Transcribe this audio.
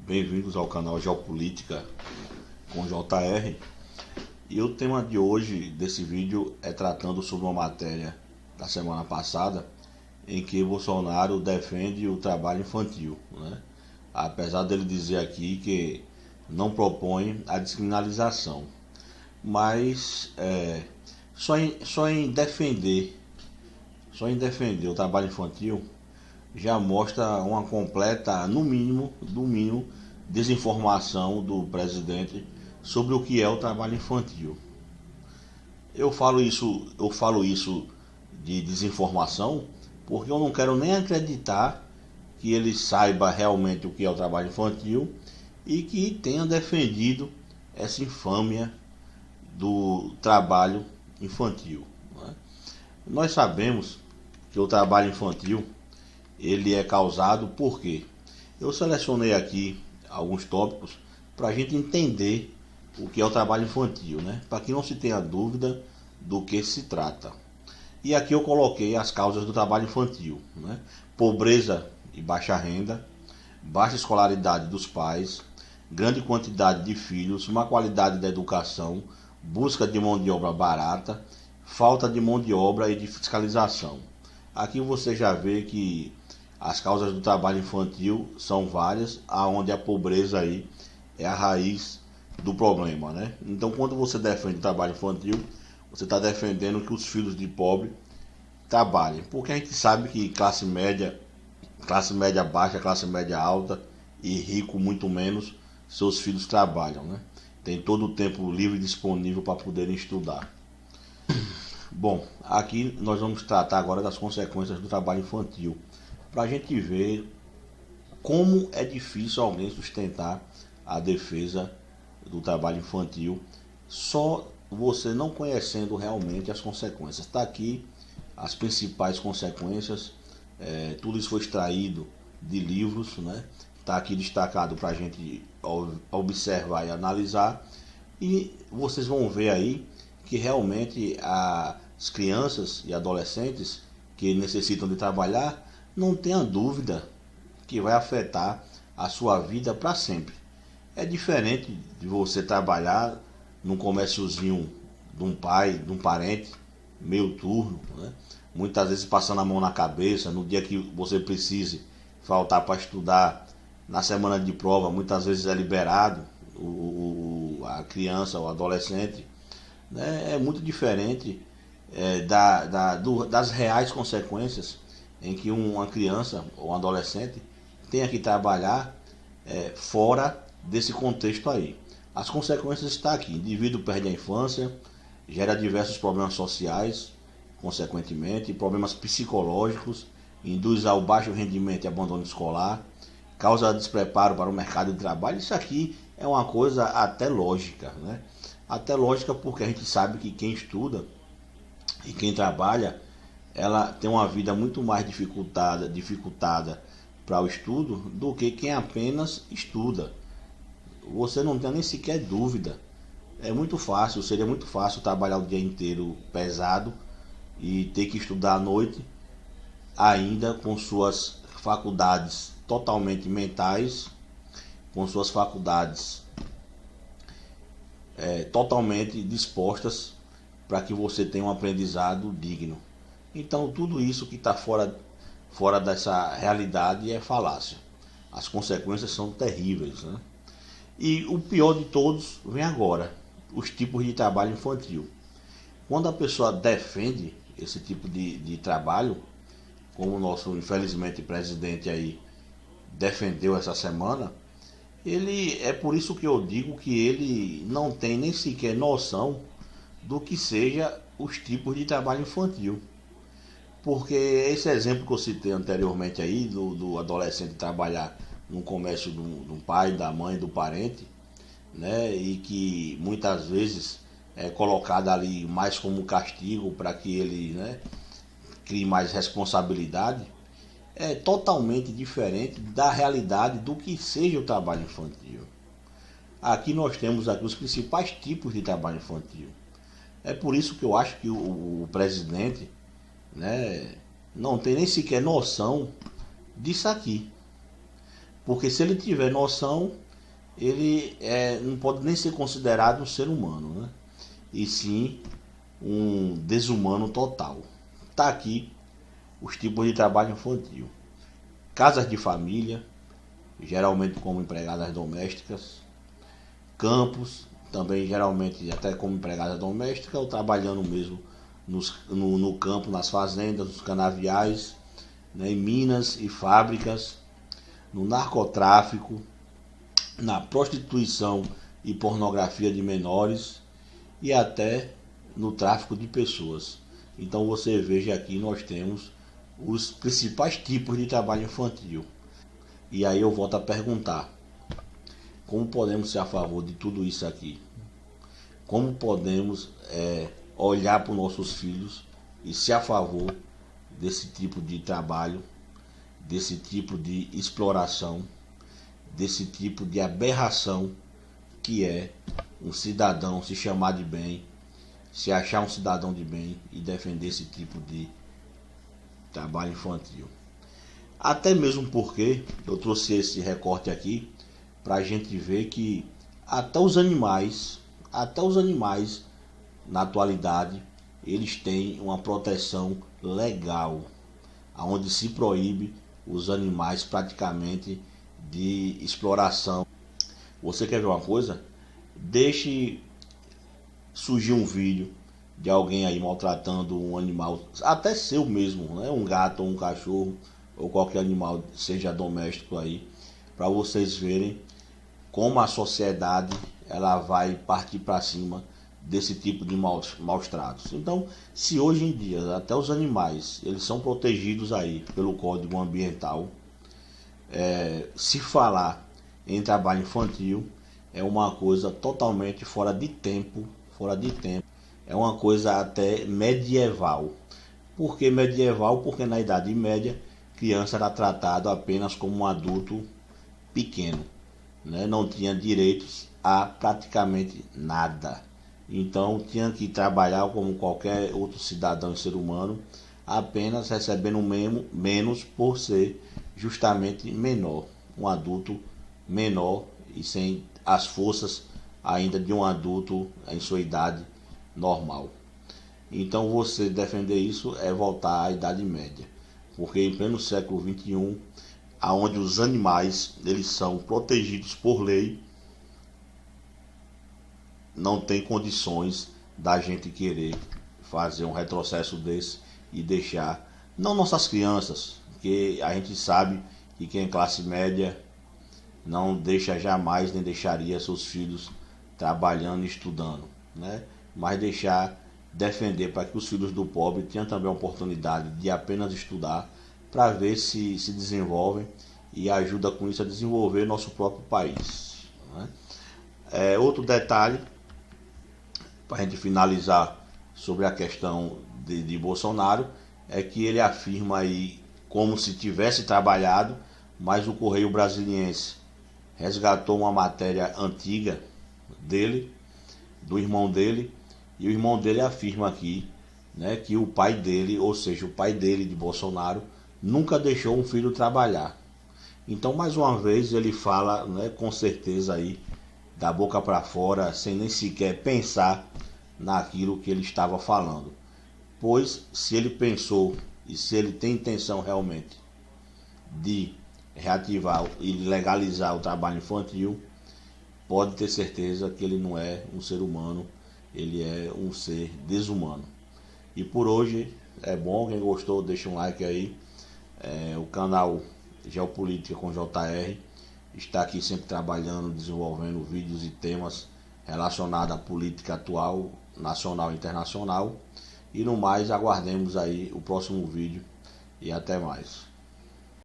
Bem-vindos ao canal Geopolítica com JR. E o tema de hoje desse vídeo é tratando sobre uma matéria da semana passada em que Bolsonaro defende o trabalho infantil, né? Apesar dele dizer aqui que não propõe a descriminalização, mas só em defender o trabalho infantil já mostra uma completa, no mínimo, desinformação do presidente sobre o que é o trabalho infantil. Eu falo isso de desinformação porque eu não quero nem acreditar que ele saiba realmente o que é o trabalho infantil e que tenha defendido essa infâmia do trabalho infantil, né? Nós sabemos que o trabalho infantil ele é causado por quê? Eu selecionei aqui alguns tópicos para a gente entender o que é o trabalho infantil, né? Para que não se tenha dúvida do que se trata. E aqui eu coloquei as causas do trabalho infantil, né? Pobreza e baixa renda, baixa escolaridade dos pais, grande quantidade de filhos, má qualidade da educação, busca de mão de obra barata, falta de mão de obra e de fiscalização. Aqui você já vê que as causas do trabalho infantil são várias, aonde a pobreza aí é a raiz do problema, né? Então, quando você defende o trabalho infantil, você está defendendo que os filhos de pobre trabalhem, porque a gente sabe que classe média baixa, classe média alta e rico muito menos, seus filhos trabalham, né? Tem todo o tempo livre disponível para poderem estudar. Bom, aqui nós vamos tratar agora das consequências do trabalho infantil, para a gente ver como é difícil alguém sustentar a defesa do trabalho infantil, só você não conhecendo realmente as consequências. Está aqui as principais consequências, tudo isso foi extraído de livros, né? Está aqui destacado para a gente observar e analisar, e vocês vão ver aí que realmente as crianças e adolescentes que necessitam de trabalhar, não tenha dúvida que vai afetar a sua vida para sempre. É diferente de você trabalhar num comérciozinho de um pai, de um parente, meio turno, né? Muitas vezes passando a mão na cabeça, no dia que você precise faltar para estudar, na semana de prova, muitas vezes é liberado a criança ou adolescente, né? É muito diferente das reais consequências em que uma criança ou um adolescente tenha que trabalhar fora desse contexto aí. As consequências estão aqui. O indivíduo perde a infância, gera diversos problemas sociais, consequentemente, problemas psicológicos, induz ao baixo rendimento e abandono escolar, causa despreparo para o mercado de trabalho. Isso aqui é uma coisa até lógica, né? Até lógica porque a gente sabe que quem estuda e quem trabalha, ela tem uma vida muito mais dificultada para o estudo do que quem apenas estuda. Você não tem nem sequer dúvida. Seria muito fácil trabalhar o dia inteiro pesado e ter que estudar à noite, ainda com suas faculdades totalmente mentais, com suas faculdades totalmente dispostas para que você tenha um aprendizado digno. Então tudo isso que está fora dessa realidade é falácia. As consequências são terríveis, né? E o pior de todos vem agora, os tipos de trabalho infantil. Quando a pessoa defende esse tipo de trabalho, como o nosso, infelizmente, presidente aí defendeu essa semana, é por isso que eu digo que ele não tem nem sequer noção do que seja os tipos de trabalho infantil. Porque esse exemplo que eu citei anteriormente aí, do adolescente trabalhar no comércio do pai, da mãe, do parente, né? E que muitas vezes é colocado ali mais como castigo para que ele, né, crie mais responsabilidade, é totalmente diferente da realidade do que seja o trabalho infantil. Aqui nós temos aqui os principais tipos de trabalho infantil. É por isso que eu acho que o presidente, né, não tem nem sequer noção disso aqui. Porque se ele tiver noção, ele não pode nem ser considerado um ser humano, né? E sim um desumano total. Está aqui os tipos de trabalho infantil: casas de família, geralmente como empregadas domésticas; campos, também geralmente até como empregada doméstica, ou trabalhando mesmo no campo, nas fazendas, nos canaviais, né, em minas e fábricas; no narcotráfico, na prostituição e pornografia de menores, e até no tráfico de pessoas. Então você veja, aqui nós temos os principais tipos de trabalho infantil. E aí eu volto a perguntar: como podemos ser a favor de tudo isso aqui? Como podemos olhar para os nossos filhos e ser a favor desse tipo de trabalho, desse tipo de exploração, desse tipo de aberração que é um cidadão se chamar de bem, se achar um cidadão de bem e defender esse tipo de trabalho infantil? Até mesmo porque eu trouxe esse recorte aqui para a gente ver que até os animais na atualidade, eles têm uma proteção legal, onde se proíbe os animais praticamente de exploração. Você quer ver uma coisa? Deixe surgir um vídeo de alguém aí maltratando um animal, até seu mesmo, né? Um gato ou um cachorro ou qualquer animal, seja doméstico aí, para vocês verem como a sociedade ela vai partir para cima desse tipo de maus tratos. Então, se hoje em dia até os animais eles são protegidos aí pelo Código Ambiental, se falar em trabalho infantil é uma coisa totalmente fora de tempo, é uma coisa até medieval. Por que medieval? Porque na Idade Média, criança era tratado apenas como um adulto pequeno, né? Não tinha direitos a praticamente nada. Então tinha que trabalhar como qualquer outro cidadão e ser humano, apenas recebendo menos por ser justamente menor, um adulto menor e sem as forças ainda de um adulto em sua idade normal. Então você defender isso é voltar à Idade Média, porque em pleno século XXI, aonde os animais eles são protegidos por lei, não tem condições da gente querer fazer um retrocesso desse e deixar, não nossas crianças, porque a gente sabe que quem é classe média não deixa jamais, nem deixaria seus filhos trabalhando e estudando, né? Mas defender para que os filhos do pobre tenham também a oportunidade de apenas estudar, para ver se desenvolvem e ajuda com isso a desenvolver nosso próprio país, né? Outro detalhe, para a gente finalizar sobre a questão de Bolsonaro, é que ele afirma aí como se tivesse trabalhado, mas o Correio Brasiliense resgatou uma matéria antiga dele, do irmão dele, e o irmão dele afirma aqui, né, que o pai dele, ou seja, o pai dele, de Bolsonaro, nunca deixou um filho trabalhar. Então, mais uma vez, ele fala, né, com certeza aí, da boca para fora, sem nem sequer pensar naquilo que ele estava falando. Pois, se ele pensou e se ele tem intenção realmente de reativar e legalizar o trabalho infantil, pode ter certeza que ele não é um ser humano, ele é um ser desumano. E por hoje é bom. Quem gostou, deixa um like aí. O canal Geopolítica com JR está aqui sempre trabalhando, desenvolvendo vídeos e temas relacionados à política atual, nacional e internacional. E no mais, aguardemos aí o próximo vídeo e até mais.